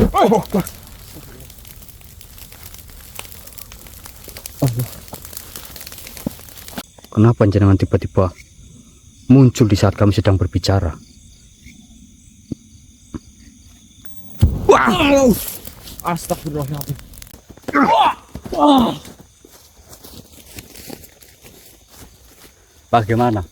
Oh, Allah. Kenapa jenengan tiba-tiba muncul di saat kami sedang berbicara? Wah! Astagfirullahaladzim. Bagaimana?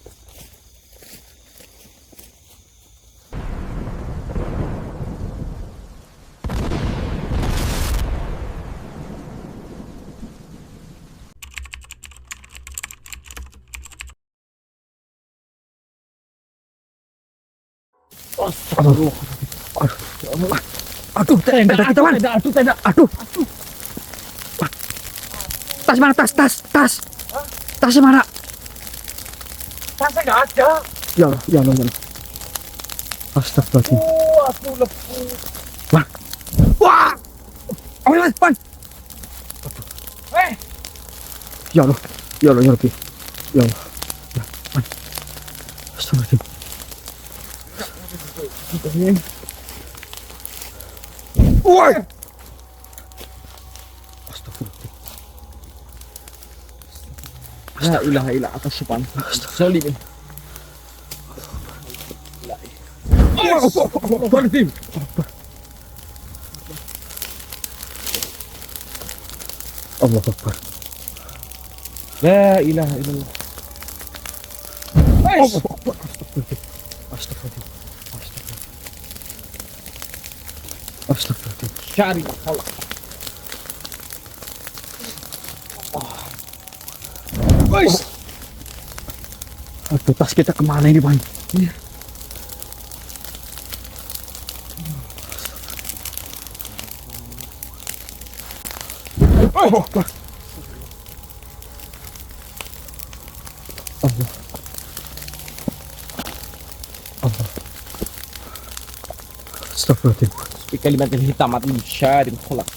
Aduh, tenda kita mana? Aduh, tenda. Aduh. Tas mana? Tas. Tasnya mana? Tasnya nggak ada. Ya Allah. Astagfirullahaladzim. Aku lepuh. Wah. Oh, Pan. Ya Allah. Ya Rabbi. Ya Allah. Ya, Pan. Astagfirullahaladzim. Woi. Astagfirullahaladzim. La ilaha illa atas sipan. Zalimin. Astagfirullahaladzim. Allah Akbar. La ilaha illallah. Allah Akbar. Astagfirullahaladzim. Astagfirullahaladzim. Syari Allah. Guys. Aduh, tas kita kemana ini, Pan? Iya. Allah Akbar. Allah. Astagfirullahaladzim. Bikalimat hitam min syarrin khalaq.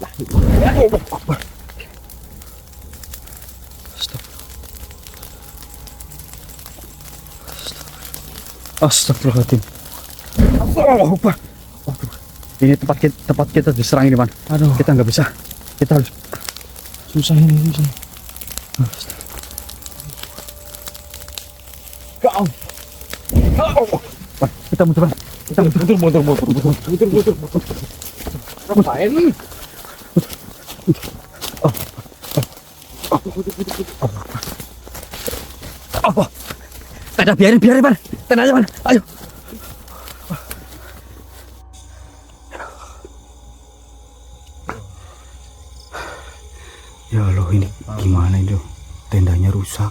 La ilaha Allah Akbar. Astagfirullahaladzim. Allah Akbar. Waduh. Ini tempat kita diserang ini, Man. Aduh, Kita nggak bisa. Kita harus susah ini susah. Kau. Man, kita muter, Man. Kita muter. Muter. Ngapain? Apa? Tenda, biarin, Man. Tenda aja, Man. Ayo. Ya Allah, ini gimana itu? Tendanya rusak.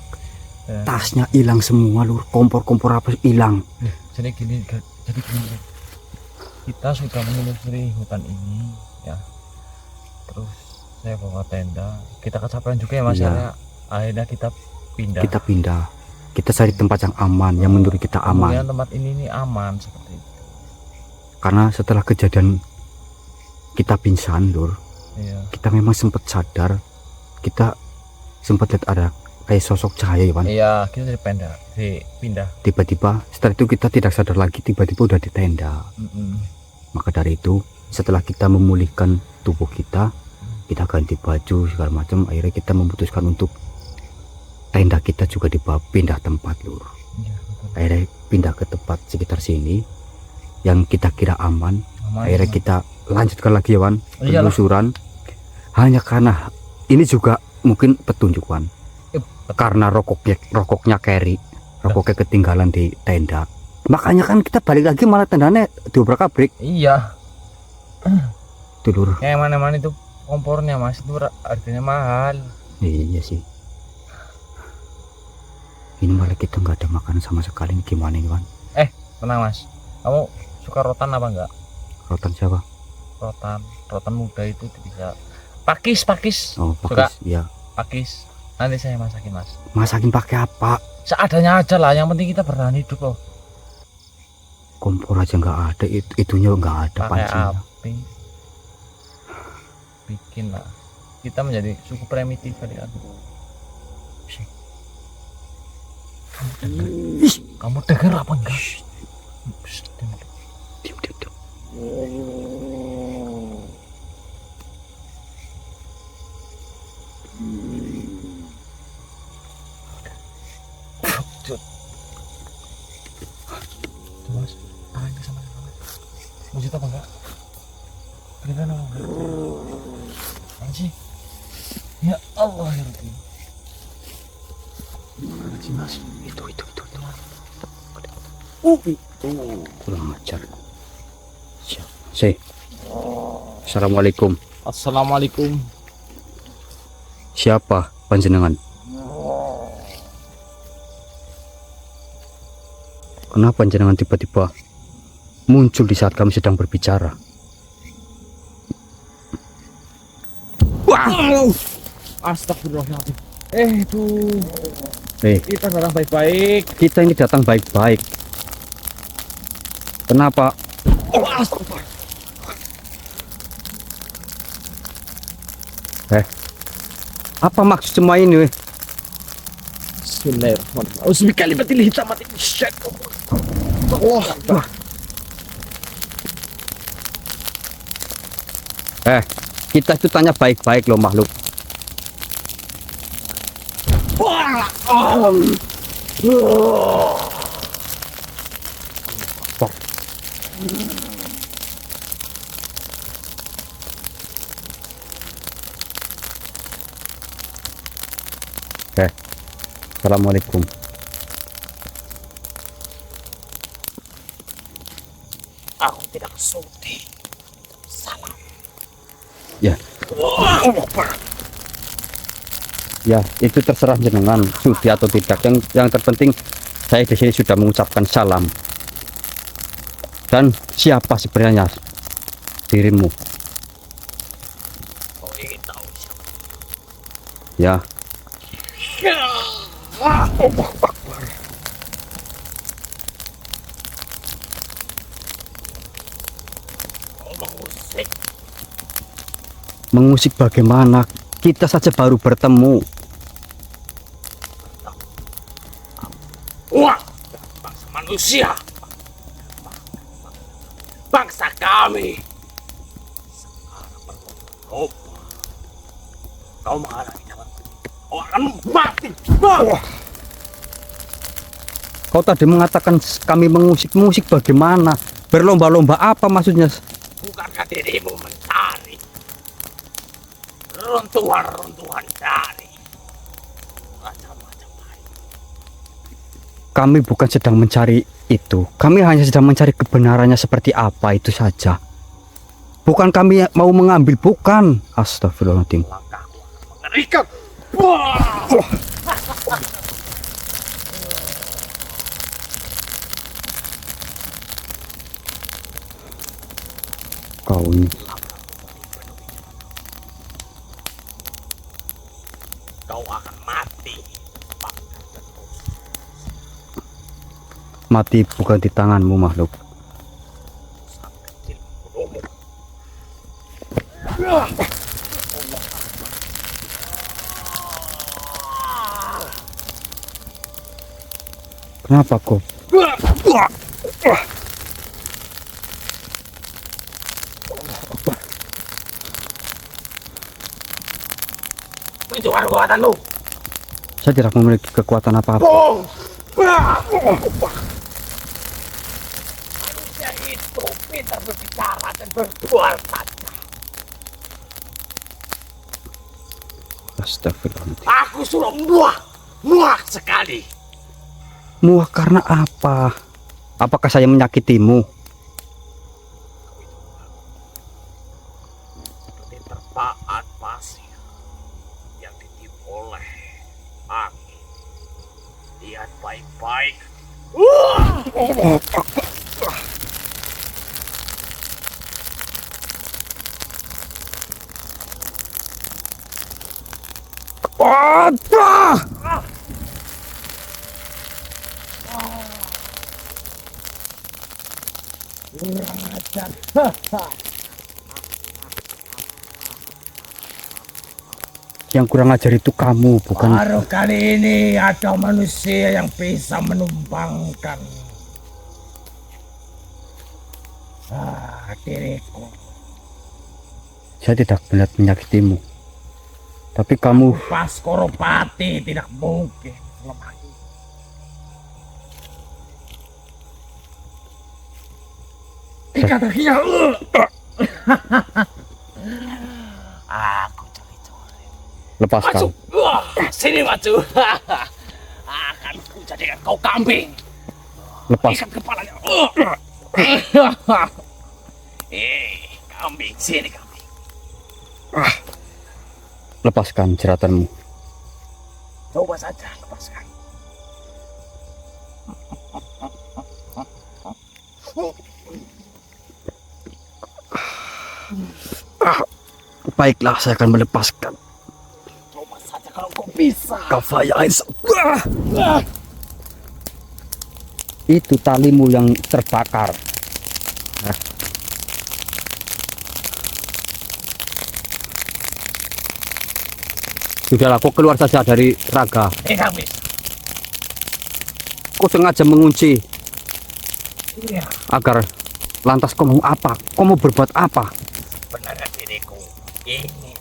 Ya. Tasnya hilang semua, Lur. Kompor-kompor apa hilang. Jadi gini. Kita sudah menelusuri hutan ini, ya. Terus saya bawa tenda. Kita kecapean juga ya, Mas. Iya. Akhirnya kita pindah. Kita pindah. Kita cari tempat yang aman, yang menurut kita Kemudian aman. tempat ini aman seperti itu. Karena setelah kejadian kita pingsan, Lur, Iya. kita memang sempat sadar. Kita sempat lihat ada kayak sosok cahaya, ya, Pan. Iya, kita pindah. Tiba-tiba setelah itu kita tidak sadar lagi, tiba-tiba udah di tenda. Maka dari itu, setelah kita memulihkan tubuh kita ganti baju segala macam, akhirnya kita memutuskan untuk tenda kita juga pindah tempat, Lur. Iya, Akhirnya pindah ke tempat sekitar sini yang kita kira aman. Akhirnya kita lanjutkan lagi, ya, Wan, Iyalah. penelusuran. Hanya karena ini juga mungkin petunjuk, Wan. Karena rokoknya carry, rokoknya ketinggalan di tenda. Makanya kan kita balik lagi malah tendanya diobrak-abrik. Iya. Tuh, Lur. Kayak mana-mana itu kompornya, Mas, itu harganya mahal. Iya sih. Ini malah kita nggak ada makanan sama sekali. Ini gimana ini, Wan? Tenang, Mas. Kamu suka rotan apa enggak? Rotan siapa? Rotan muda itu bisa pakis. Oh, Suka? pakis. Iya. Pakis. Nanti saya masakin, Mas. Masakin pakai apa? Seadanya aja lah, yang penting kita bertahan hidup loh. Kompor aja nggak ada, itunya nggak ada Pakai pancinya. api. Bikin lah. Kita menjadi suku primitif kali kan. Kamu dengar apa enggak? Diam. Mas, ini sama wujud apa enggak? Beneran apa enggak? Anjing. Ya Allah ya Rabbi. Anjing Mas, itu. Kurang ajar. Siap. Assalamualaikum. Assalamualaikum. Siapa panjenengan? Kenapa panjenengan tiba-tiba muncul di saat kami sedang berbicara? Astagfirullahaladzim. Itu kita datang baik-baik. Kita ini datang baik-baik. Kenapa? Astagfirullah. Apa maksud semua ini? Weh? Bismillahirrahmanirrahim. Auzubillahi hitamati syaitan. Allah. Kita itu tanya baik-baik loh makhluk. Assalamualaikum. Aku tidak sudi. Salam. Ya. Ya, itu terserah jenengan sudi atau tidak. Yang terpenting saya di sini sudah mengucapkan salam. Dan siapa sebenarnya dirimu? Oh, ingin tahu siapa? Ya. Mengusik bagaimana? Kita saja baru bertemu. Wah, bangsa manusia, bangsa kami. Kau menghalangi jalanku. Kau akan mati. Kau tadi mengatakan kami mengusik bagaimana? Berlomba-lomba apa maksudnya? Bukankah dirimu mencari runtuhan-runtuhan dari macam-macam lain? Kami bukan sedang mencari itu. Kami hanya sedang mencari kebenarannya seperti apa itu saja. Bukan kami mau mengambil, bukan. Astagfirullahaladzim. Langkahku akan mengerikan. Kau ini Kau akan mati. mati bukan di tanganmu makhluk. Kenapa kau? Itu kekuatanmu. Saya tidak memiliki kekuatan apa-apa. Manusia itu pintar berbicara dan berbuat saja. Astagfirullahaladzim. Aku sudah muak sekali. Muak karena apa? Apakah saya menyakitimu? Seperti terpaan pasir yang ditiup oleh angin. Lihat baik-baik. Yang kurang ajar itu kamu, bukan? Baru kali ini ada manusia yang bisa menumbangkan diriku. Saya tidak benar menyakitimu. Tapi kamu Pas Koropati tidak mungkin lemah. Ikat kakinya. Aku curi-curi. lepaskan. Maju. Sini maju. Akan ku jadikan kau kambing. Lepas. Ikat kepalanya. Kambing, sini kambing. Lepaskan jeratanmu. Coba saja lepaskan. Baiklah, saya akan melepaskan. Coba saja kalau kau bisa. Kafaya Aisyah. Itu talimu yang terbakar. Sudahlah, kau keluar saja dari raga. Tidak bisa. Kau sengaja mengunci Iya. agar lantas kau mau apa? Kau mau berbuat apa? Sebenarnya diriku ingin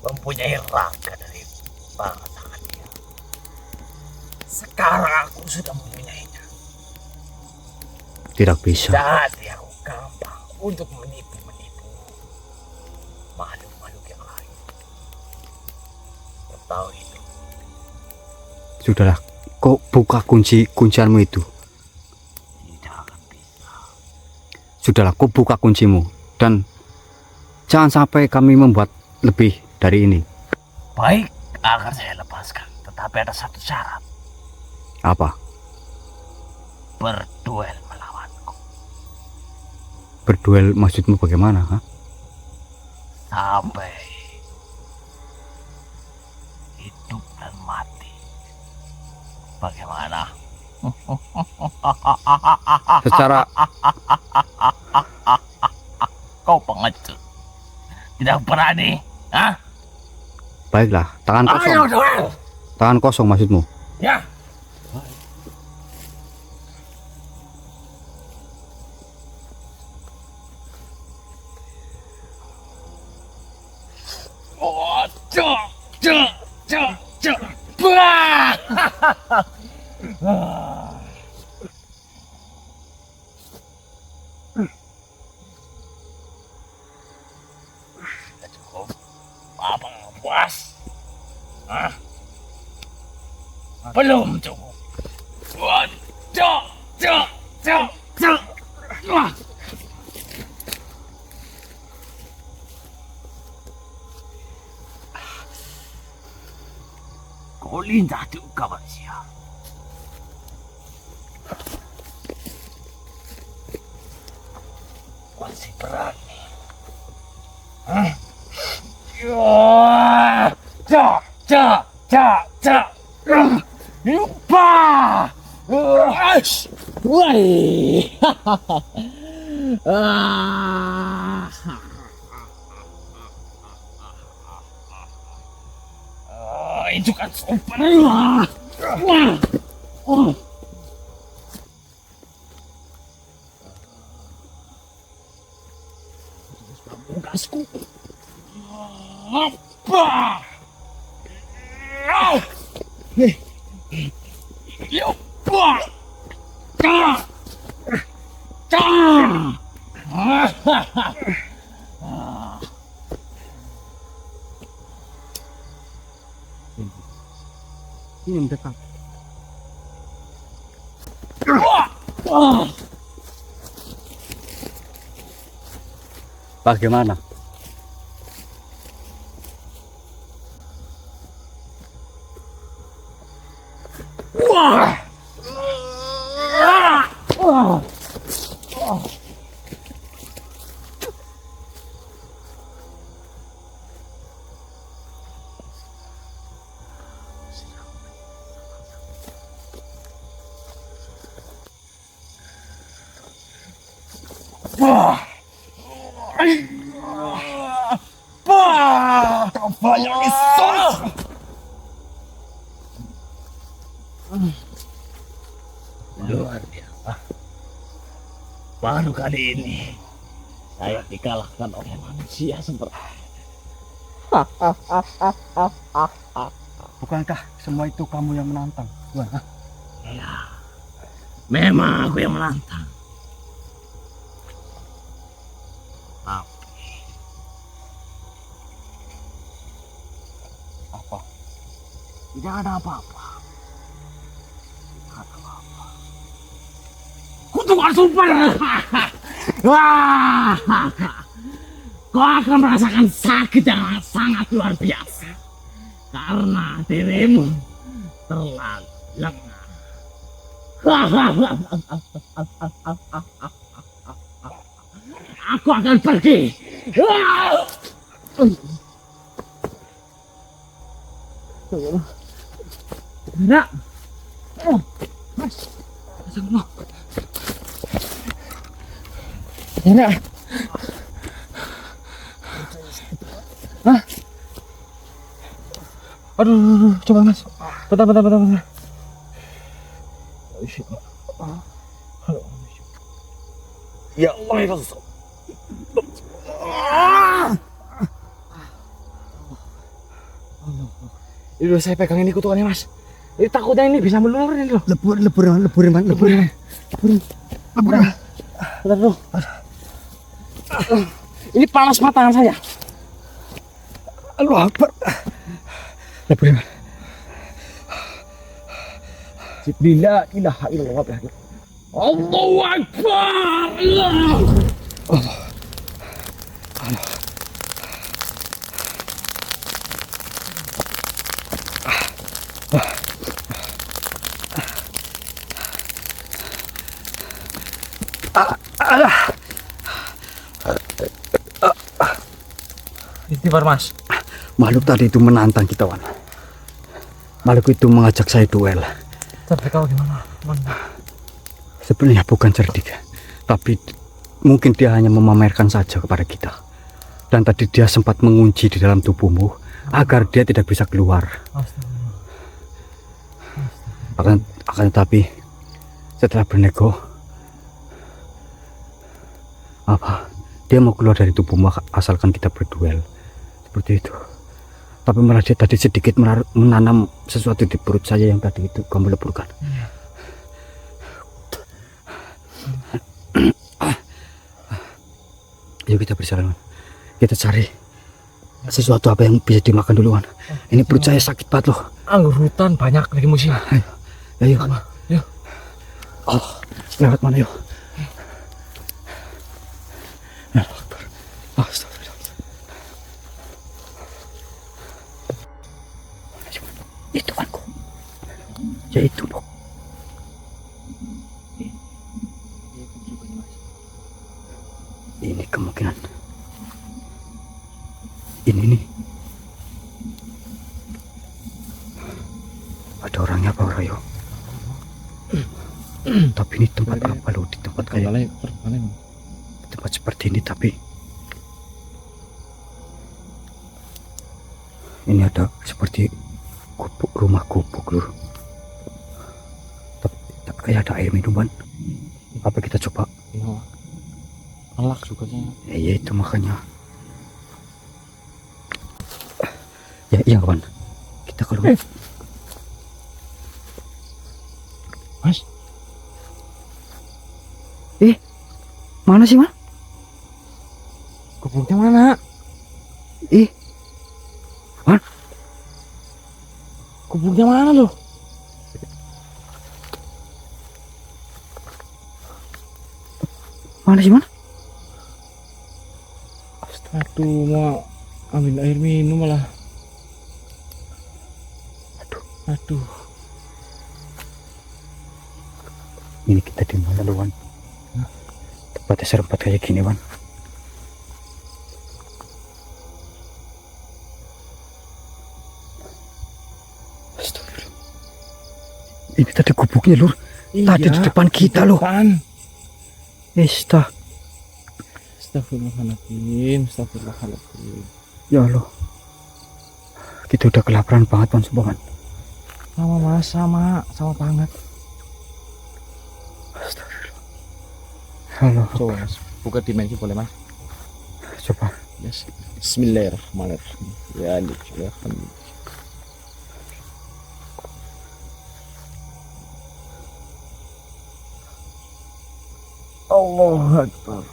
mempunyai raga dari bangsa dia. Sekarang aku sudah mempunyainya. Tidak bisa. Jadi aku gampang untuk menipu makhluk-makhluk yang lain. Kau tahu itu? Sudahlah, kau buka kuncianmu itu. Tidak akan bisa. Sudahlah, kau buka kuncimu. Dan jangan sampai kami membuat lebih dari ini. Baik, akan saya lepaskan. Tetapi ada satu syarat. Apa? Berduel melawanku. Berduel maksudmu bagaimana? Ha? Sampai hidup dan mati. Bagaimana? Secara Kau pengecut. Tidak berani. Hah? baiklah, tangan kosong. Ayo duel. Tangan kosong maksudmu. Ya. Oh, Bah! Cukup. Apa nggak puas? Hah? Belum cukup. Wah. Kau lincah juga manusia. Masih berani. Hah? Lupa. Woi. Itu kan sopan. Pamungkasku. Apa? Lupa. Ini mendekat. Bagaimana? Kafaya Aisyah. Luar biasa. Baru kali ini saya dikalahkan oleh manusia seperti Bukankah semua itu kamu yang menantang, Tuan? ya, memang aku yang menantang. Apa? Tidak ada apa-apa. Kutukan super. Wah, kau akan merasakan sakit yang sangat luar biasa karena dirimu terlalu lengah. Aku akan pergi. Tidak. Mas, astagfirullah. Tidak. Hah? Aduh, coba Mas. Bentar. Ya Allah, ya Rasul. Ini udah saya pegang ini kutukannya Mas. Ini takutnya ini bisa menular ini loh. Leburin. Bentar dulu. Ini panas banget tangan saya. Allah Akbar. Leburin. La ilaha illallah. Allahu Akbar. Allah. Istighfar Mas. Makhluk tadi itu menantang kita, Wan. Makhluk itu mengajak saya duel. Tapi kau gimana? Sebenarnya bukan cerdik, tapi mungkin dia hanya memamerkan saja kepada kita. Dan tadi dia sempat mengunci di dalam tubuhmu agar dia tidak bisa keluar. Akan tetapi setelah bernego, dia mau keluar dari tubuhmu asalkan kita berduel. Seperti itu. Tapi malah dia tadi sedikit menanam sesuatu di perut saya yang tadi itu kamu leburkan. Yuk kita berjalan. Kita cari sesuatu apa yang bisa dimakan duluan. Ini perut saya sakit banget loh. Anggur hutan banyak lagi musim. Ayo. Yuk. Oh, lewat mana yuk? Itu aku. Ya itu loh. Ini kemungkinan. Ini nih. Ada orangnya apa Rayo? Tapi ini tempat apa loh? Di tempat kayak tempat seperti ini tapi ini ada seperti rumah gubuk loh. Tapi kayak ada air minuman. Apa kita coba? Alak juga sih. Ya itu makanya. Ya iya kawan. Kita keluar. Mas. Mana sih, Man? Gubuknya mana? Man? Gubuknya mana loh? Mana sih, Man? Aduh, mau ambil air minum malah. Aduh. Ini kita di mana loh, Wan? Tempatnya serempat kayak gini, Wan. Astagfirullah. Ini tadi gubuknya, Lur. Tadi di depan kita loh. Astagfirullahaladzim. Ya Allah. Kita udah kelaparan banget, Wan, sumpah, Wan. Sama Mas, sama banget. Astagfirullah. Halo. Coba mas, buka dimensi boleh mas? Coba. Yes. Bismillahirrahmanirrahim. Ya lucu ya. Allahu Akbar.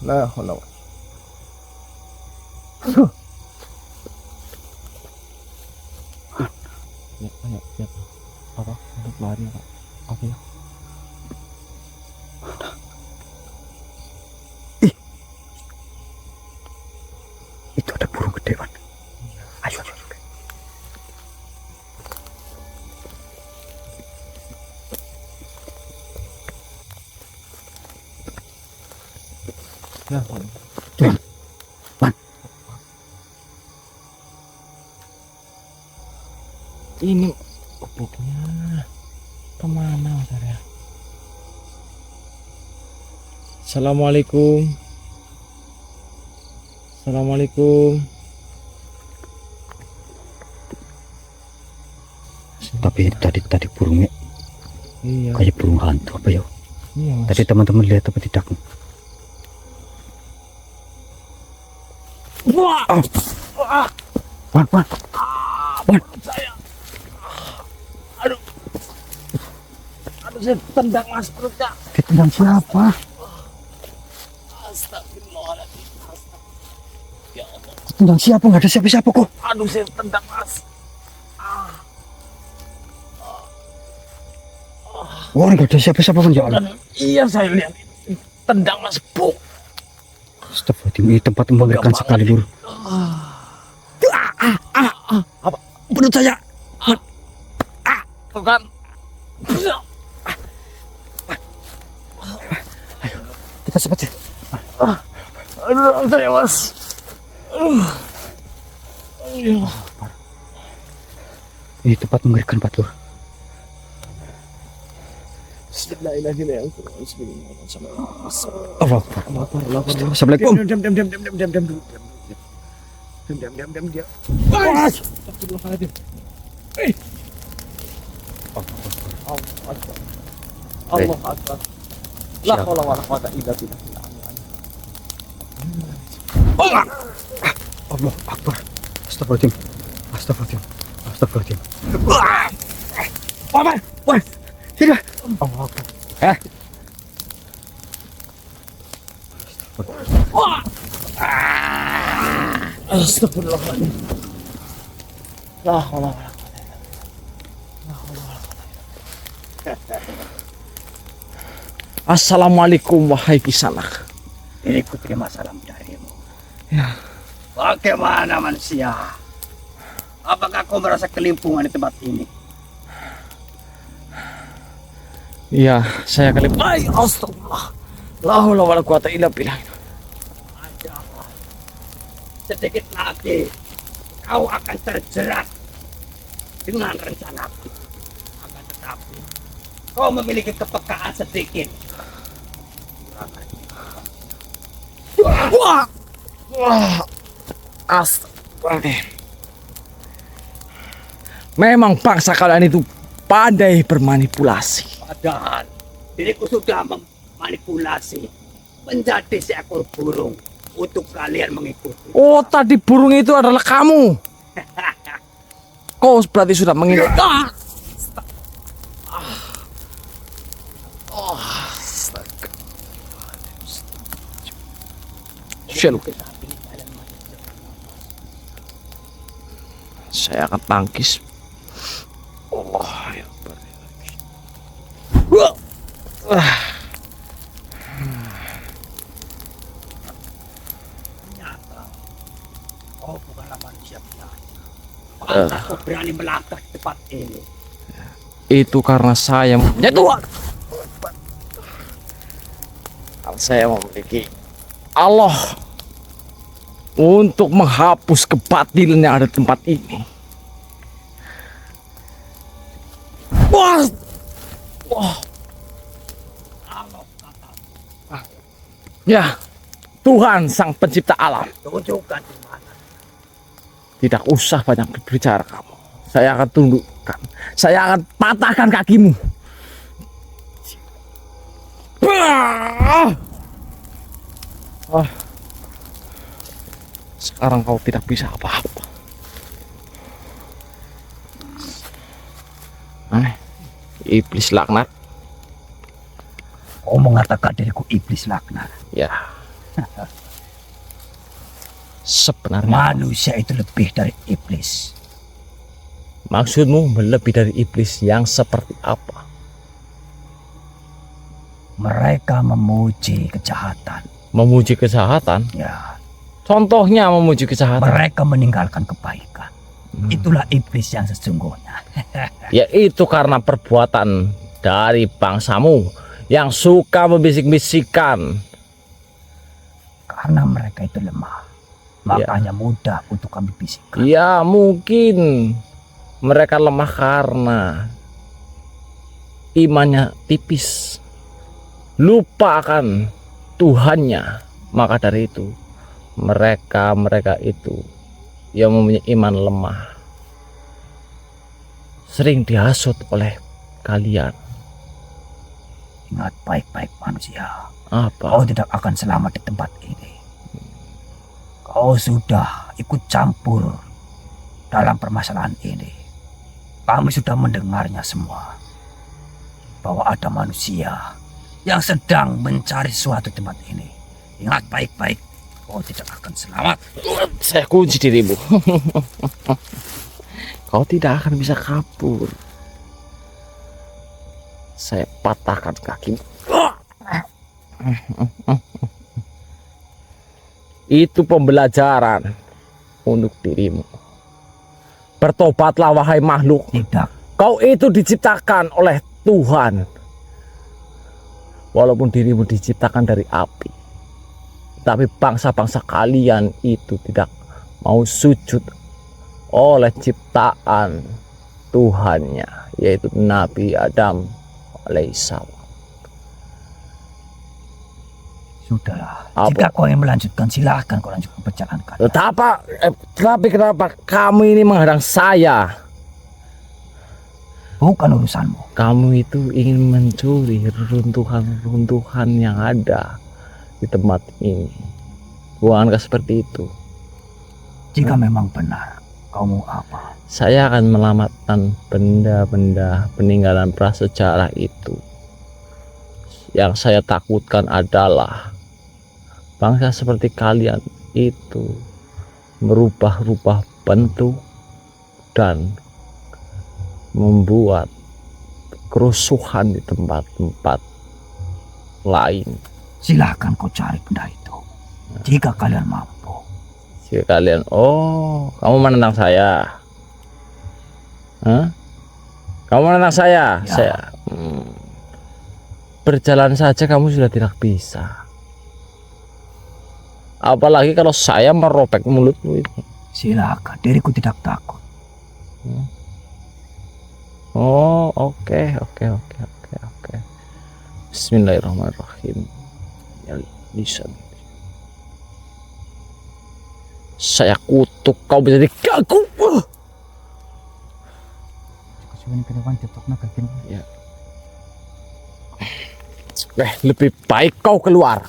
La haula wa ya, ayo, lihat. Apa? Untuk lari apa? Apa ya? Itu ada burung gede, Wan. Ayo, ayo. Ya, Tuhan. Wan. Ini gubuknya kemana mas Arya? Assalamualaikum. Assalamualaikum. Tapi tadi burungnya Iya. kayak burung hantu apa ya? Iya mas. Tadi teman-teman lihat apa tidak? Wah. Wan, Wan. Wan. Saya. Aduh. Aduh saya tendang mas perutnya. Ditendang siapa? Astagfirullahaladzim. Ya Allah. Ditendang siapa? Nggak ada siapa-siapa kok. Aduh saya tendang mas. Wah, nggak ada siapa-siapa pun ya Allah. Iya saya lihat. Tendang mas buk. Astagfirullahaladzim, ini tempat mengerikan sekali, Lur. Apa? Perut saya. Tuh kan. Kita cepat ya. Aduh saya mas. Aduh. Ini tempat mengerikan, Pak Lur. Bismillahirrahmanirrahim. Allah Akbar. Assalamualaikum. Diam. Astagfirullahaladzim. Allah Akbar. La haula wala quwwata illa billah. Allah Akbar. Astagfirullahaladzim. Astagfirullahaladzim. Astagfirullahaladzim. Wah, Wah, sini. Allah Akbar. astagfirullahaladzim. La haula wala quwwata illa billah. La haula wala quwwata illa billah. Assalamualaikum wahai kisanak. Ini ku terima salam darimu. Ya. Bagaimana manusia? Apakah kau merasa kelimpungan di tempat ini? Iya, saya kali. Ay, astagfirullah. La haula wala quwwata illa billah. Sedikit lagi kau akan terjerat dengan rencanaku. Akan tetapi kau memiliki kepekaan sedikit. Wah. Wah. Astagfirullahaladzim. Memang bangsa kalian itu pandai bermanipulasi. Padahal diriku sudah memanipulasi menjadi seekor burung untuk kalian mengikuti. Oh, tadi burung itu adalah kamu. Kau berarti sudah mengingat. Saya akan tangkis. Allah ya. Kau bukanlah manusia biasa. Kau berani melangkah di tempat ini. Itu karena saya mempunyai Tuhan. Saya memiliki Allah untuk menghapus kebatilan yang ada di tempat ini. Wah, wah, ya, Tuhan sang pencipta alam. Tunjukkan di mana. Tidak usah banyak berbicara kamu. Saya akan tundukkan. Saya akan patahkan kakimu. Bah! Sekarang kau tidak bisa apa-apa. Iblis laknat. Kau mengatakan diriku iblis laknat. Ya. Sebenarnya Manusia itu lebih dari iblis. maksudmu lebih dari iblis yang seperti apa? Mereka memuji kejahatan. Memuji kejahatan? Ya, Contohnya memuji kejahatan. mereka meninggalkan kebaikan. Itulah iblis yang sesungguhnya. Yaitu karena perbuatan dari bangsamu yang suka membisik-bisikkan. Karena mereka itu lemah, makanya mudah untuk kami bisikkan. Ya mungkin mereka lemah karena imannya tipis, lupa akan Tuhannya. Maka dari itu mereka itu yang mempunyai iman lemah sering dihasut oleh kalian. Ingat baik-baik manusia, Apa? kau tidak akan selamat di tempat ini. Kau sudah ikut campur dalam permasalahan ini. Kami sudah mendengarnya semua, bahwa ada manusia yang sedang mencari suatu tempat ini. Ingat baik-baik, kau tidak akan selamat. Saya kunci dirimu. Kau tidak akan bisa kabur. Saya patahkan kakimu. Itu pembelajaran untuk dirimu. Bertobatlah wahai makhluk. Tidak, Kau itu diciptakan oleh Tuhan. Walaupun dirimu diciptakan dari api, tapi bangsa-bangsa kalian itu tidak mau sujud oleh ciptaan Tuhannya, yaitu Nabi Adam alaihissalam. sudahlah. Apa? Jika kau yang melanjutkan, silahkan kau lanjutkan perjalanan kalian. Tapi kenapa kamu ini menghadang saya? Bukan urusanmu. Kamu itu ingin mencuri runtuhan-runtuhan yang ada di tempat ini. Bukankah seperti itu? Jika memang benar, kau mau apa? Saya akan melamatkan benda-benda peninggalan prasejarah itu. Yang saya takutkan adalah bangsa seperti kalian itu merubah-rubah bentuk dan membuat kerusuhan di tempat-tempat lain. Silahkan kau cari benda itu. Jika kalian mampu. Jika kalian, oh, kamu menentang saya? Hah? Kamu menentang saya? Ya. Saya berjalan saja kamu sudah tidak bisa. Apalagi kalau saya merobek mulutmu itu. Silakan, diriku tidak takut. Oh, oke. Bismillahirrahmanirrahim. Ya, lisan. Saya kutuk kau bisa diganggu. Ya. Lebih baik kau keluar.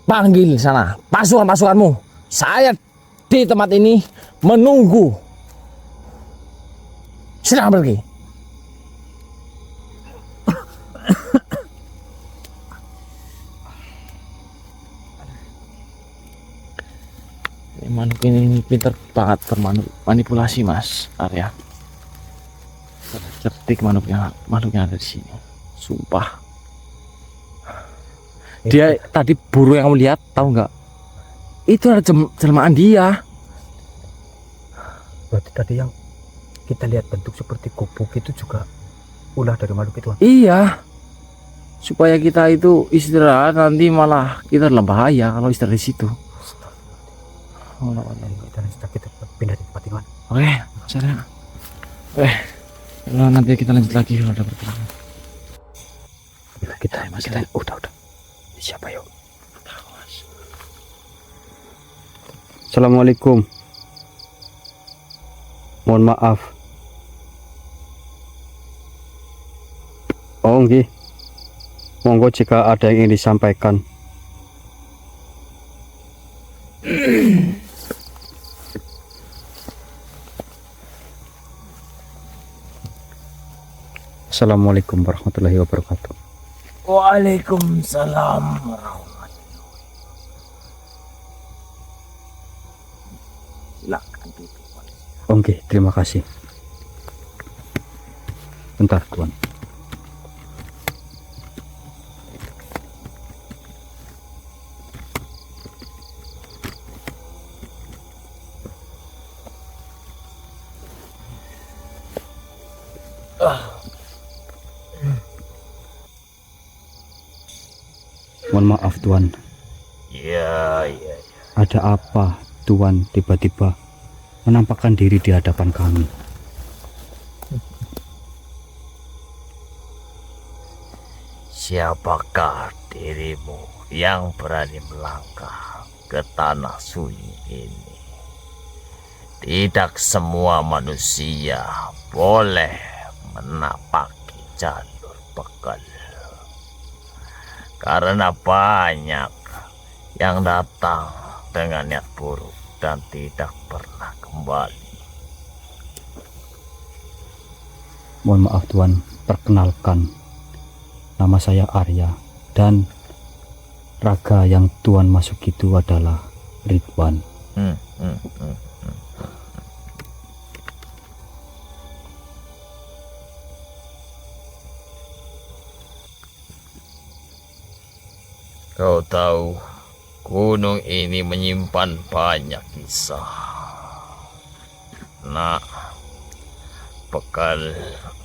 Panggil sana pasukan-pasukanmu. Saya di tempat ini menunggu. Silakan pergi. Manuk ini pintar banget bermanipulasi, Mas Arya. Cerdik makhluknya ada di sini. Sumpah. Dia tadi burung yang kamu lihat, tahu nggak? Itu ada jelmaan dia. Berarti tadi yang kita lihat bentuk seperti gubuk itu juga ulah dari makhluk itu. Iya. Supaya kita itu istirahat, nanti malah kita dalam bahaya kalau istirahat di situ. Kita pindah di tempat yang lain. Oke, saya. Nanti kita lanjut lagi kalau ada perkembangan. Kita udah. Siapa yuk? Assalamualaikum. Mohon maaf. Oh nggih. Monggo jika ada yang ingin disampaikan. Assalamualaikum warahmatullahi wabarakatuh. Waalaikumsalam warahmatullahi. Silakan duduk. Oke, terima kasih. Bentar, Tuan. Mohon maaf, Tuan. Ya. Ada apa Tuan tiba-tiba menampakkan diri di hadapan kami? Siapakah dirimu yang berani melangkah ke tanah sunyi ini? Tidak semua manusia boleh menapaki jalur bekal. Karena banyak yang datang dengan niat buruk dan tidak pernah kembali. Mohon maaf, Tuan. Perkenalkan, nama saya Arya, dan raga yang Tuan masuk itu adalah Ridwan. Kau tahu, gunung ini menyimpan banyak kisah. Nah, bekal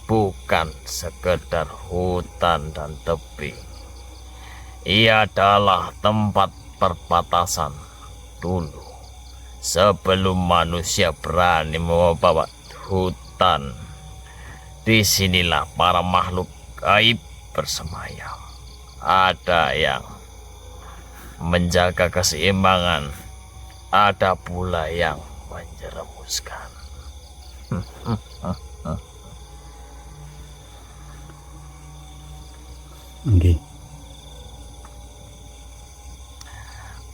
bukan sekedar hutan dan tebing. Ia adalah tempat perbatasan dulu, sebelum manusia berani membawa hutan. Disinilah para makhluk gaib bersemayam. Ada yang menjaga keseimbangan, ada pula yang menjerumuskan. Oke.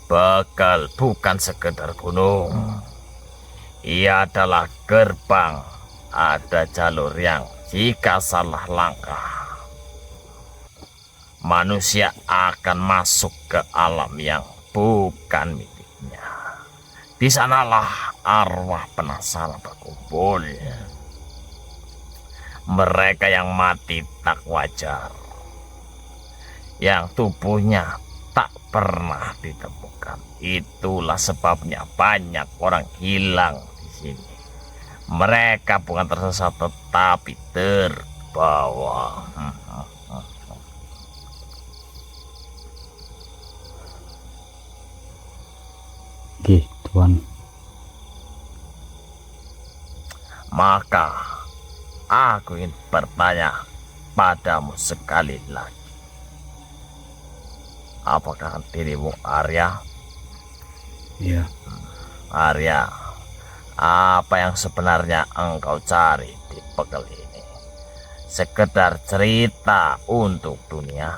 Bekal bukan sekedar gunung. Ia adalah gerbang. Ada jalur yang jika salah langkah, manusia akan masuk ke alam yang bukan miliknya. Di sanalah arwah penasaran berkumpul. Mereka yang mati tak wajar, yang tubuhnya tak pernah ditemukan. Itulah sebabnya banyak orang hilang di sini. Mereka bukan tersesat tetapi terbawa. Oke, Tuan. Maka aku ingin bertanya padamu sekali lagi. Apakah dirimu Arya? Iya. Arya, apa yang sebenarnya engkau cari di bekal ini? Sekedar cerita untuk dunia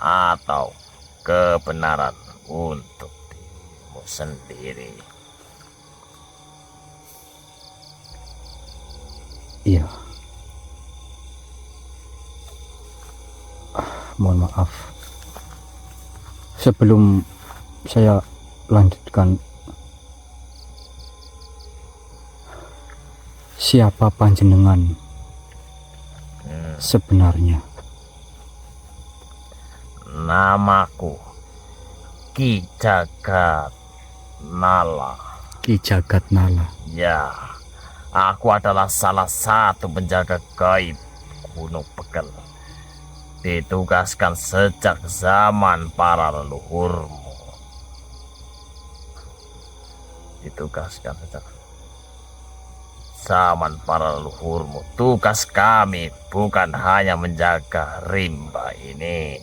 atau kebenaran untuk dirimu sendiri? Iya. Mohon maaf. Sebelum saya lanjutkan, siapa panjenengan sebenarnya? Namaku Ki Jagat Nala. Ki Jagat Nala. Ya, aku adalah salah satu penjaga gaib Gunung Bekal. Ditugaskan sejak zaman para leluhurmu. Ditugaskan sejak zaman para leluhurmu. Tugas kami bukan hanya menjaga rimba ini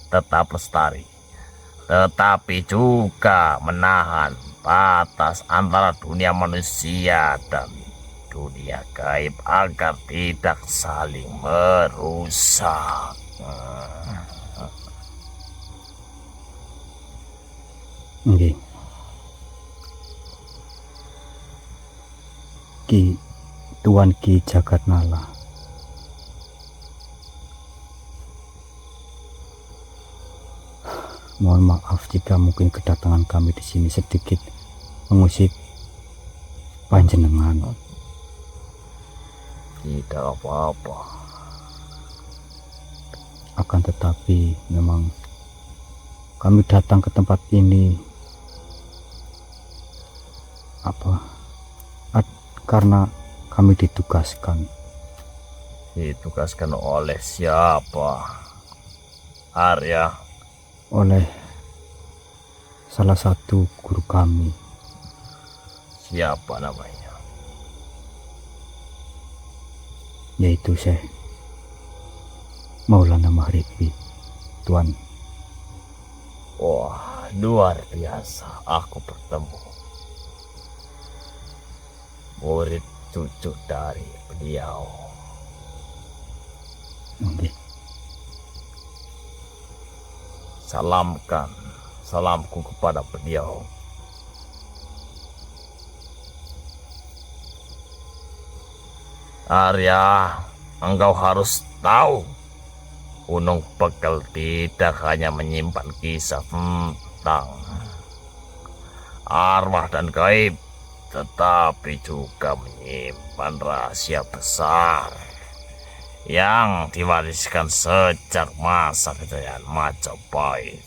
tetap lestari, tetapi juga menahan batas antara dunia manusia dan dunia gaib agar tidak saling merusak. Nggih. Ki Tuan Ki Jagatnala. Mohon maaf jika mungkin kedatangan kami di sini sedikit mengusik panjenengan. Tidak apa-apa. Akan tetapi memang kami datang ke tempat ini karena kami ditugaskan. Ditugaskan oleh siapa? Arya. Oleh salah satu guru kami. Siapa namanya? Yaitu Syekh Maulana Mahribi, Tuan. Wah, luar biasa aku bertemu murid cucu dari beliau. Nggih. Salamkan salamku kepada beliau. Arya, engkau harus tahu, Gunung Pegel tidak hanya menyimpan kisah tentang arwah dan gaib, tetapi juga menyimpan rahasia besar yang diwariskan sejak masa kejayaan Majapahit.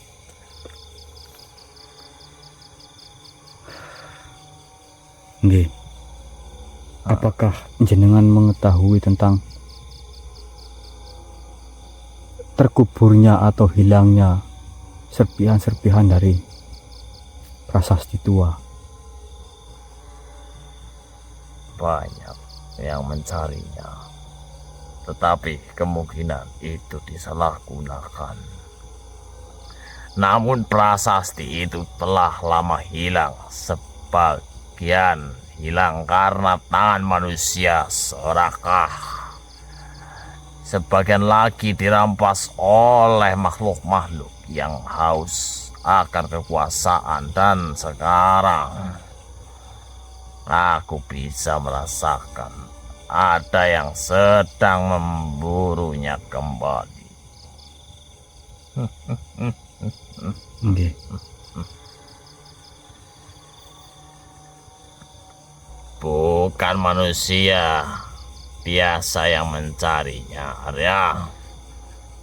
Nggih. Apakah jenengan mengetahui tentang terkuburnya atau hilangnya serpihan-serpihan dari prasasti tua? Banyak yang mencarinya, tetapi kemungkinan itu disalahgunakan. Namun prasasti itu telah lama hilang, sebagian hilang karena tangan manusia serakah. Sebagian lagi dirampas oleh makhluk-makhluk yang haus akan kekuasaan, dan sekarang aku bisa merasakan ada yang sedang memburunya kembali. Nggih. Bukan manusia biasa yang mencarinya, Arya.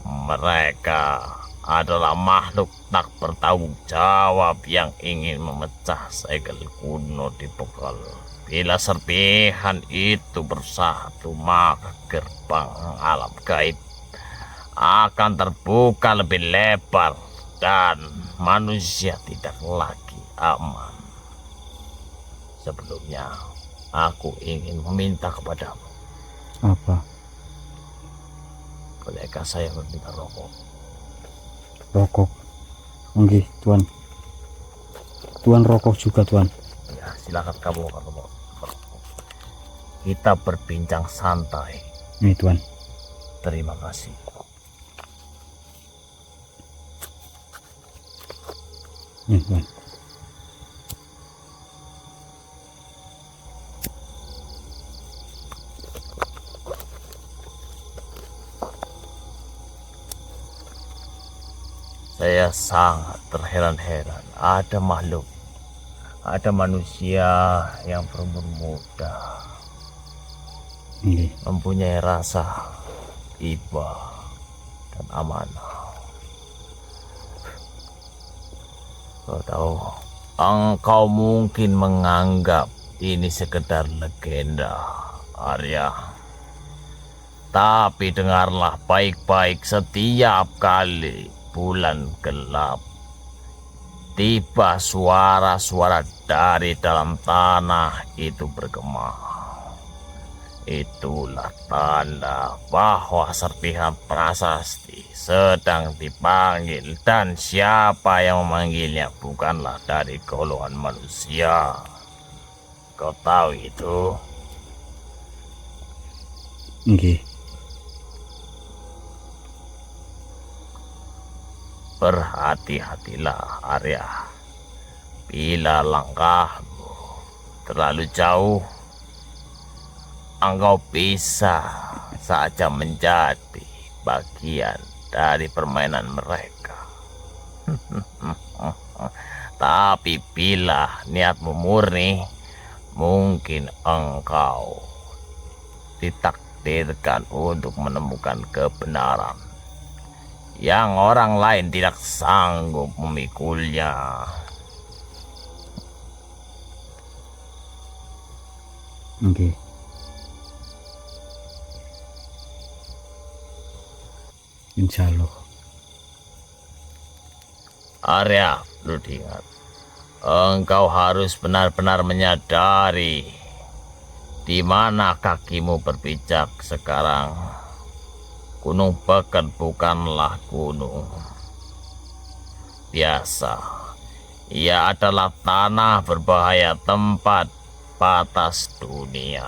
Mereka adalah makhluk tak bertanggung jawab yang ingin memecah segel kuno di Pegel. Bila serpihan itu bersatu, maka gerbang alam gaib akan terbuka lebih lebar dan manusia tidak lagi aman. Sebelumnya, aku ingin meminta kepadamu. Apa? Bolehkah saya meminta rokok? Rokok. Nggih, Tuan. Tuan rokok juga, Tuan. Ya, silakan kamu kalau mau. Kita berbincang santai. Nih, Tuan. Terima kasih. Nih, Tuan. Saya sangat terheran-heran. Ada makhluk, ada manusia yang berumur muda, Nggih. mempunyai rasa iba dan amanah. Kau tahu, engkau mungkin menganggap ini sekedar legenda, Arya. Tapi dengarlah baik-baik, setiap kali bulan gelap tiba, suara-suara dari dalam tanah itu bergema. Itulah tanda bahwa serpihan prasasti sedang dipanggil, dan siapa yang memanggilnya bukanlah dari golongan manusia. Kau tahu itu? Nggih. Berhati-hatilah, Arya. Bila langkahmu terlalu jauh, engkau bisa saja menjadi bagian dari permainan mereka. Tapi bila niatmu murni, mungkin engkau ditakdirkan untuk menemukan kebenaran yang orang lain tidak sanggup memikulnya. Oke. Insya Allah. Arya, perlu diingat, engkau harus benar-benar menyadari di mana kakimu berpijak sekarang. Gunung Beken bukanlah gunung biasa. Ia adalah tanah berbahaya, tempat batas dunia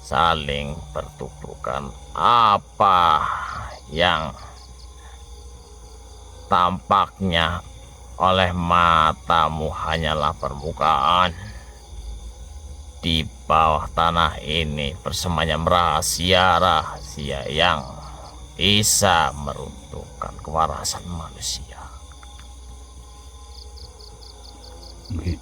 saling bertubuhkan. Apa yang tampaknya oleh matamu hanyalah permukaan. Di bawah tanah ini bersemayam rahasia-rahasia yang bisa meruntuhkan kewarasan manusia. Oke.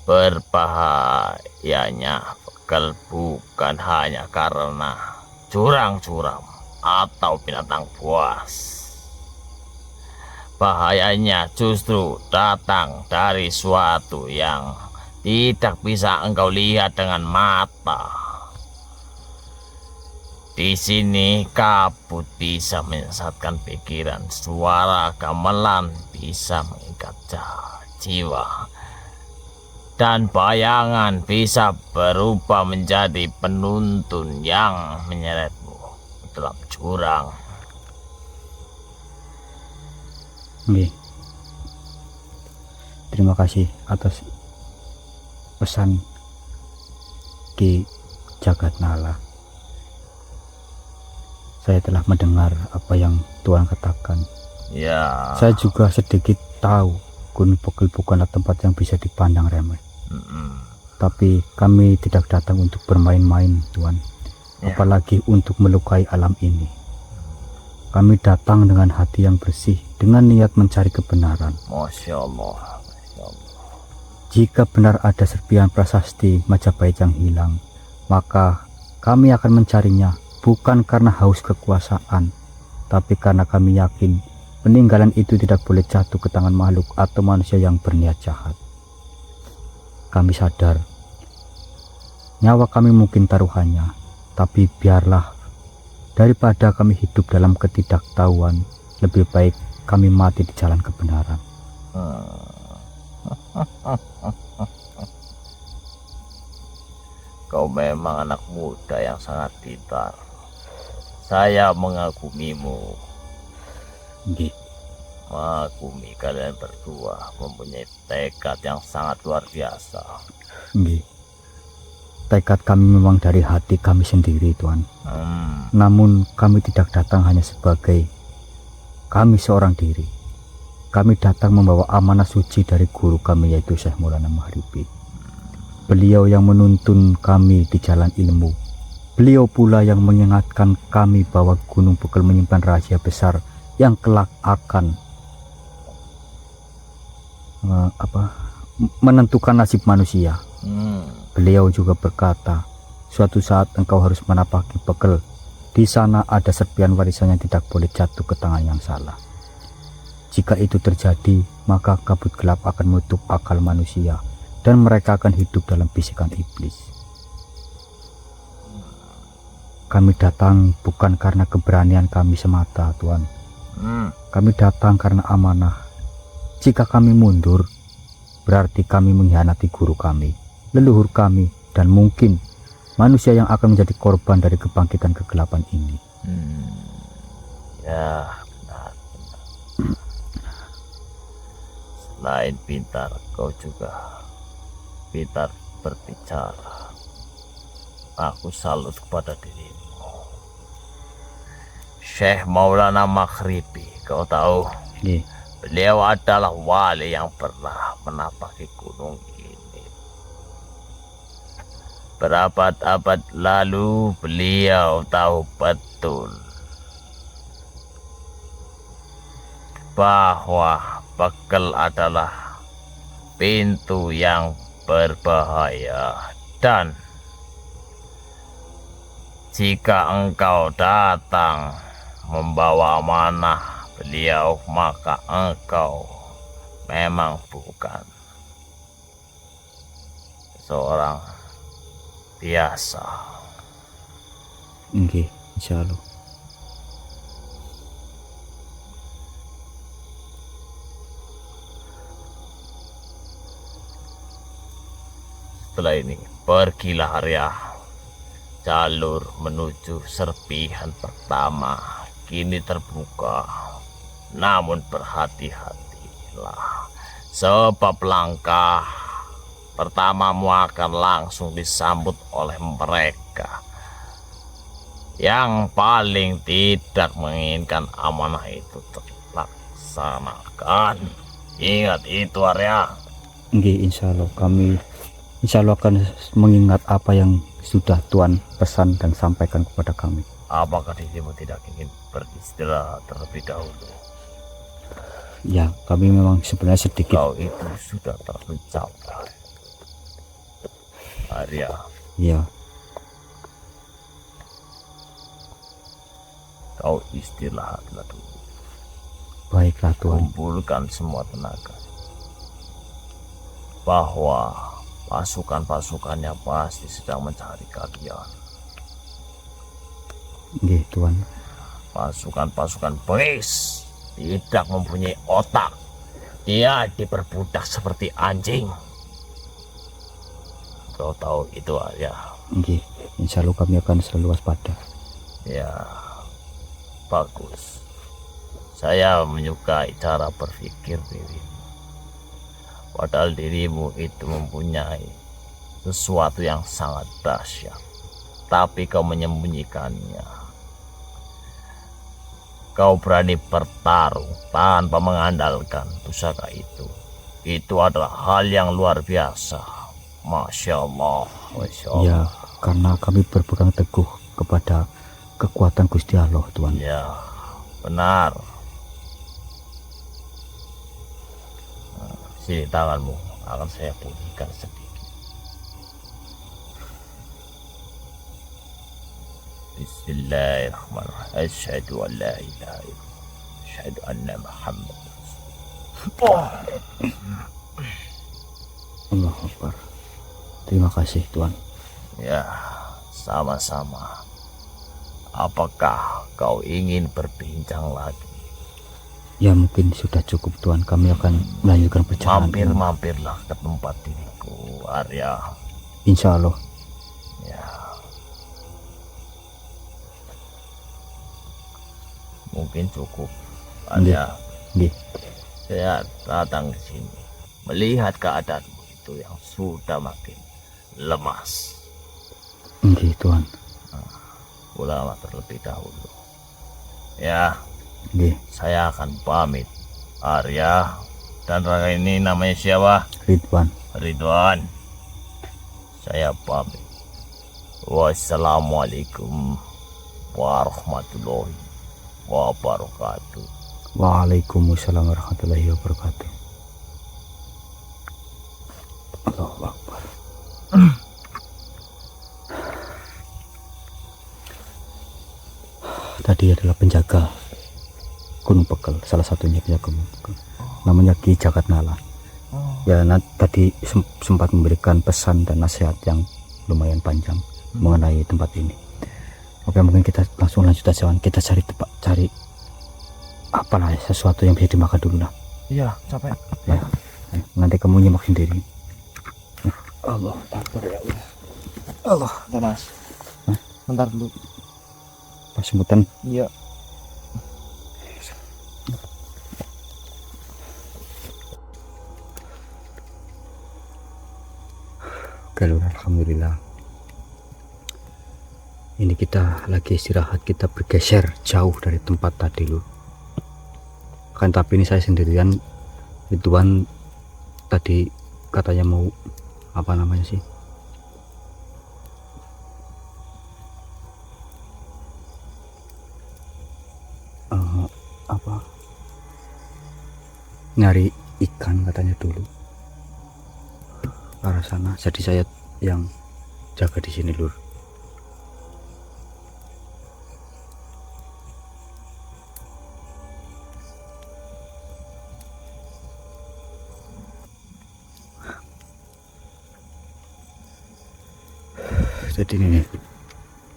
Berbahayanya begal bukan hanya karena curang-curam atau binatang buas. Bahayanya justru datang dari suatu yang tidak bisa engkau lihat dengan mata. Di sini kabut bisa menyesatkan pikiran, suara gamelan bisa mengikat jiwa, dan bayangan bisa berubah menjadi penuntun yang menyeretmu dalam jurang. Oke. Terima kasih atas pesan Ki Jagatnala. Saya telah mendengar apa yang Tuhan katakan. Ya. Saya juga sedikit tahu Gunung Beken bukanlah tempat yang bisa dipandang remeh. Tapi kami tidak datang untuk bermain-main, Tuhan. Ya. Apalagi untuk melukai alam ini. Kami datang dengan hati yang bersih, dengan niat mencari kebenaran. Masya Allah. Masya Allah. Jika benar ada serpihan prasasti Majapahit yang hilang, maka kami akan mencarinya, bukan karena haus kekuasaan, tapi karena kami yakin peninggalan itu tidak boleh jatuh ke tangan makhluk atau manusia yang berniat jahat. Kami sadar nyawa kami mungkin taruhannya, tapi biarlah, daripada kami hidup dalam ketidaktahuan, lebih baik kami mati di jalan kebenaran. Kau memang anak muda yang sangat pintar. Saya mengagumimu. Nggih. Mengagumi kalian berdua mempunyai tekad yang sangat luar biasa. Nggih. Tekad kami memang dari hati kami sendiri, Tuhan. Namun kami tidak datang hanya sebagai kami seorang diri. Kami datang membawa amanah suci dari guru kami, yaitu Syekh Maulana Maghribi. Beliau yang menuntun kami di jalan ilmu. Beliau pula yang mengingatkan kami bahwa Gunung Beken menyimpan rahasia besar yang kelak akan menentukan nasib manusia. Beliau juga berkata, suatu saat engkau harus menapaki Beken. Di sana ada serpihan warisan yang tidak boleh jatuh ke tangan yang salah. Jika itu terjadi, maka kabut gelap akan menutup akal manusia dan mereka akan hidup dalam bisikan iblis. Kami datang bukan karena keberanian kami semata, Tuhan. Kami datang karena amanah. Jika kami mundur, berarti kami mengkhianati guru kami, leluhur kami, dan mungkin manusia yang akan menjadi korban dari kebangkitan kegelapan ini. Ya, benar. Selain pintar, kau juga pintar berbicara. aku salut kepada dirimu. Syekh Maulana Maghribi, kau tahu, Nggih. beliau adalah wali yang pernah menapaki gunung ini. Berabad-abad lalu beliau tahu betul bahwa bekel adalah pintu yang berbahaya, dan jika engkau datang membawa amanah beliau, maka engkau memang bukan seorang biasa. Nggih, insyaallah. Setelah ini, pergilah Arya. Jalur menuju serpihan pertama kini terbuka. Namun berhati-hatilah, sebab langkah pertamamu akan langsung disambut oleh mereka yang paling tidak menginginkan amanah itu terlaksanakan. Ingat itu, Arya. Nggih, insyaallah kami akan mengingat apa yang sudah Tuhan pesan dan sampaikan kepada kami. Apakah dirimu tidak ingin beristirahat terlebih dahulu? Ya, kami memang sebenarnya sedikit. Kau itu sudah terlalu capek, Arya. Ya, Kau istirahatlah dulu. baiklah Tuhan. Kumpulkan semua tenaga, bahwa pasukan-pasukannya pasti sedang mencari kalian. Nggih, Tuhan. Pasukan-pasukan bengis tidak mempunyai otak. Dia diperbudak seperti anjing. Kau tahu itu, Arya? Nggih, insyaallah kami akan selalu waspada. Ya, bagus. Saya menyukai cara berpikir dirimu. Padahal dirimu itu mempunyai sesuatu yang sangat dahsyat, tapi kau menyembunyikannya. Kau berani bertarung tanpa mengandalkan pusaka itu. Itu adalah hal yang luar biasa. Masya Allah, Masya Allah. Ya, karena kami berpegang teguh kepada kekuatan Gusti Allah, Tuhan. Ya, benar. Sini tanganmu, akan saya pulihkan sedikit. Bismillahirrahmanirrahim. Asyhadu an la ilaha illallah. Asyhadu anna Muhammad Rasulullah. Allahu Akbar. Terima kasih, Tuhan. Ya, sama-sama. Apakah kau ingin berbincang lagi? Ya, mungkin sudah cukup, Tuhan. Kami akan melanjutkan perjalanan. Mampir-mampirlah ke tempat diriku, Arya. Insya Allah. Ya. Mungkin cukup, Arya. Nggih. Saya datang ke sini melihat keadaanmu itu yang sudah makin lemas. Nggih, Tuhan. Pulanglah terlebih dahulu. Ya. Nggih. Saya akan pamit, Arya. Dan Raka ini namanya siapa? Ridwan. Ridwan. Saya pamit. Wassalamualaikum warahmatullahi wabarakatuh. Waalaikumsalam warahmatullahi wabarakatuh. Allahu Akbar. Tadi adalah penjaga Gunung Bekel, salah satunya penjaga Gunung Bekel, namanya Ki Jagatnala. Ya, tadi sempat memberikan pesan dan nasihat yang lumayan panjang mengenai tempat ini. Oke, mungkin kita langsung lanjut aja, kita cari apalah sesuatu yang bisa dimakan dulu lah. Iya, capek. Ya, nanti kamu nyimak sendiri. Allah Akbar, ya Allah. Allah. Bentar, Mas. Bentar dulu. Pas sebutan. Iya. Oke, Lur, alhamdulillah. Ini kita lagi istirahat, kita bergeser jauh dari tempat tadi lur. Kan tapi ini saya sendirian. Ridwan tadi katanya mau apa namanya sih, apa, nyari ikan katanya dulu ke arah sana. Jadi saya yang jaga di sini lur. Jadi ini nih,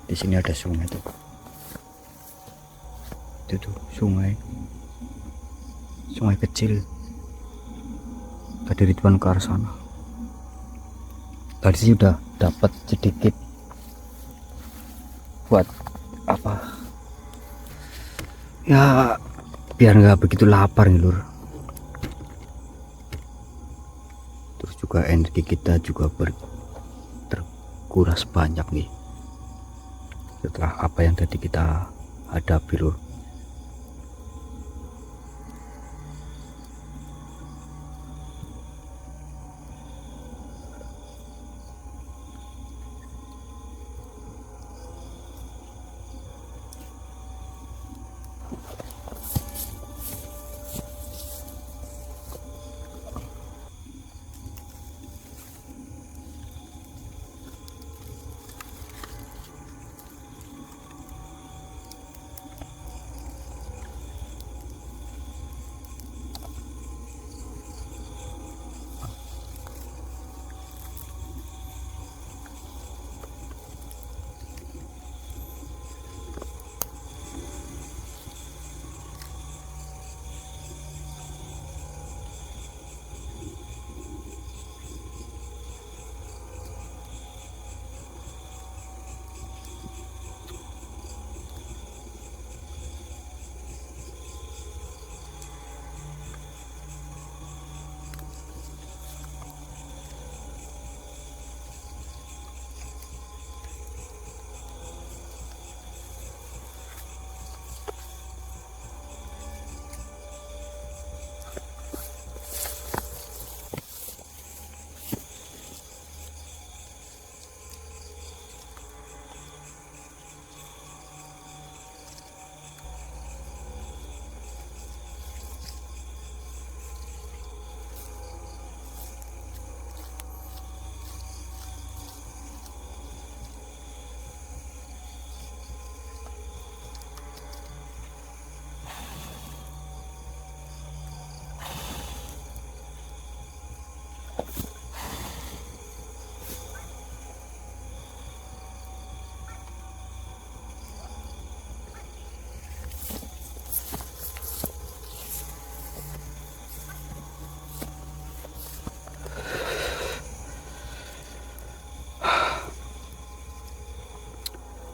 di sini ada sungai tuh. Itu tuh sungai kecil. Tadi Ridwan ke arah sana. Tadi sih udah dapat sedikit buat apa ya, biar nggak begitu lapar nih lur. Terus juga energi kita juga terkuras banyak nih setelah apa yang tadi kita hadapi lur.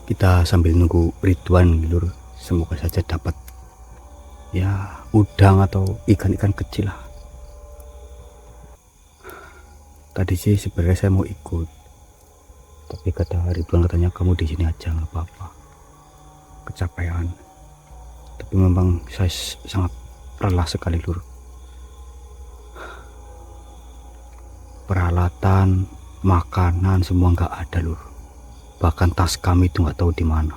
Kita sambil nunggu Ridwan lur, semoga saja dapat ya udang atau ikan-ikan kecil lah. Tadi sih sebenarnya saya mau ikut, tapi kata Ridwan katanya kamu di sini aja nggak apa-apa, kecapean. Tapi memang saya sangat lelah sekali lur. Peralatan, makanan semua nggak ada lur. Bahkan tas kami itu nggak tahu di mana.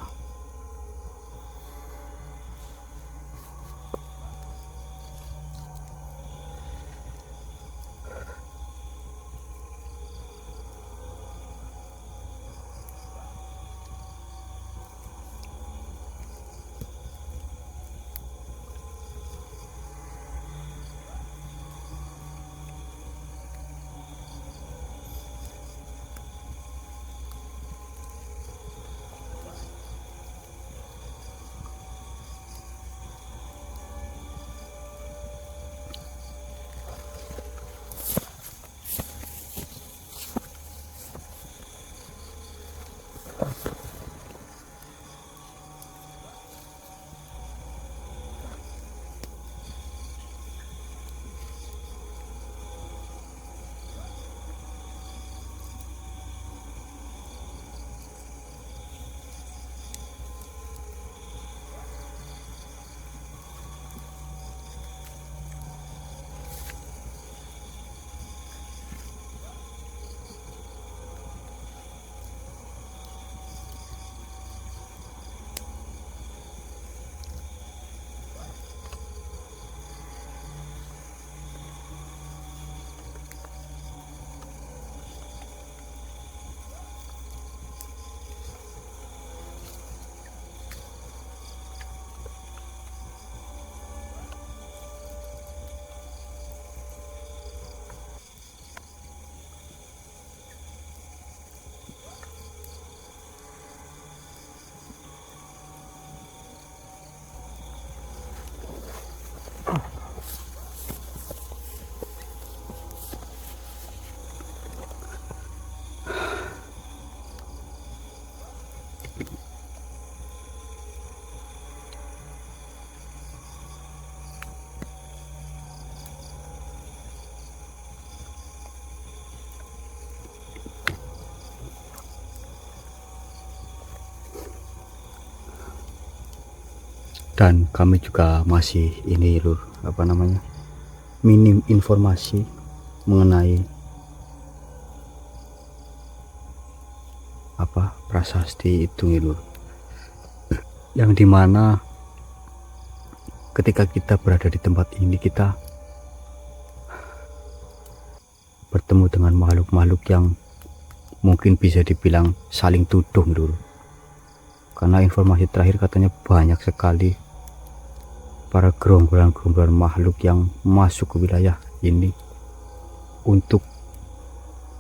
Dan kami juga masih ini lur, apa namanya, minim informasi mengenai apa prasasti itu nih lur, yang dimana ketika kita berada di tempat ini kita bertemu dengan makhluk-makhluk yang mungkin bisa dibilang saling tuduh lur, karena informasi terakhir katanya banyak sekali para gerombolan-gerombolan makhluk yang masuk ke wilayah ini untuk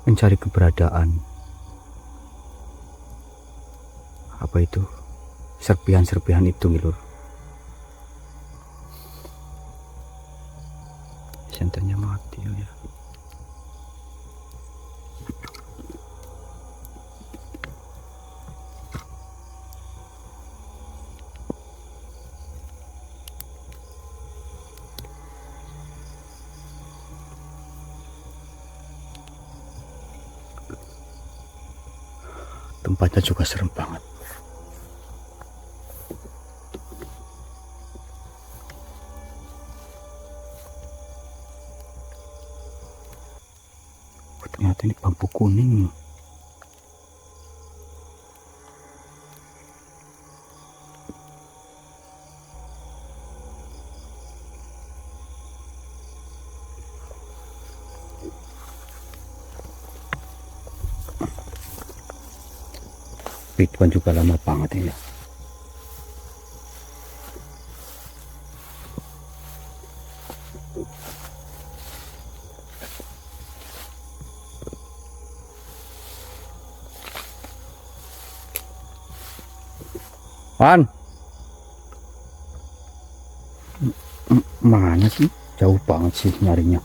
mencari keberadaan apa itu serpihan-serpihan itu lur. Senternya mati ya. Tempatnya juga serem banget. Oh, ternyata ini bambu kuning. Ridwan juga lama banget ini. Wan, mana sih? Jauh banget sih nyarinya.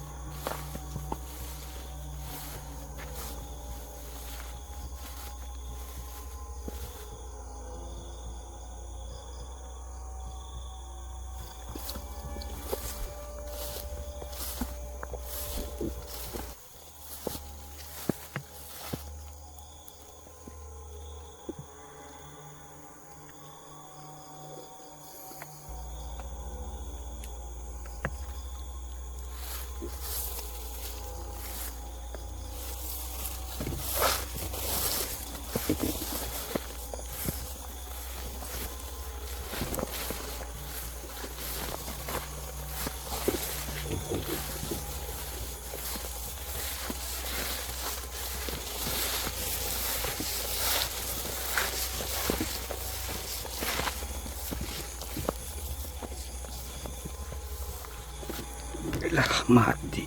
Lah mati.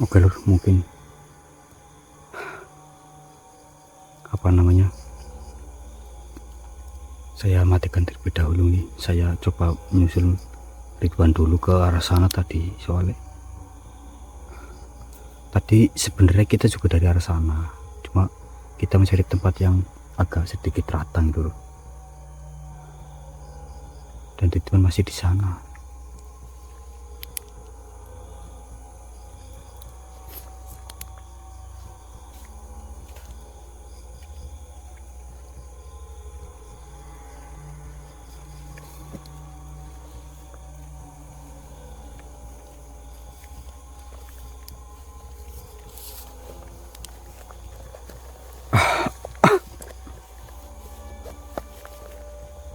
Oke lur, mungkin apa namanya, saya matikan terlebih dahulu nih. Saya coba menyusul Ridwan dulu ke arah sana tadi soalnya Tadi sebenarnya kita juga dari arah sana, cuma kita mencari tempat yang agak sedikit ratang dulu. Dan Ridwan masih di sana.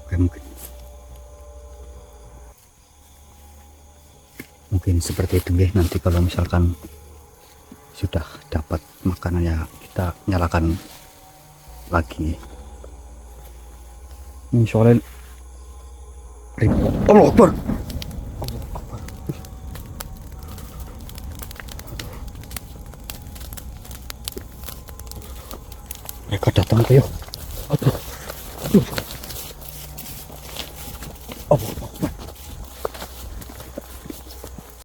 Oke, mungkin seperti itu ya. Nanti kalau misalkan sudah dapat makanannya, kita nyalakan lagi. Ini soalnya Allah Akbar. Mereka datang ke yuk. Aduh. Allah Akbar.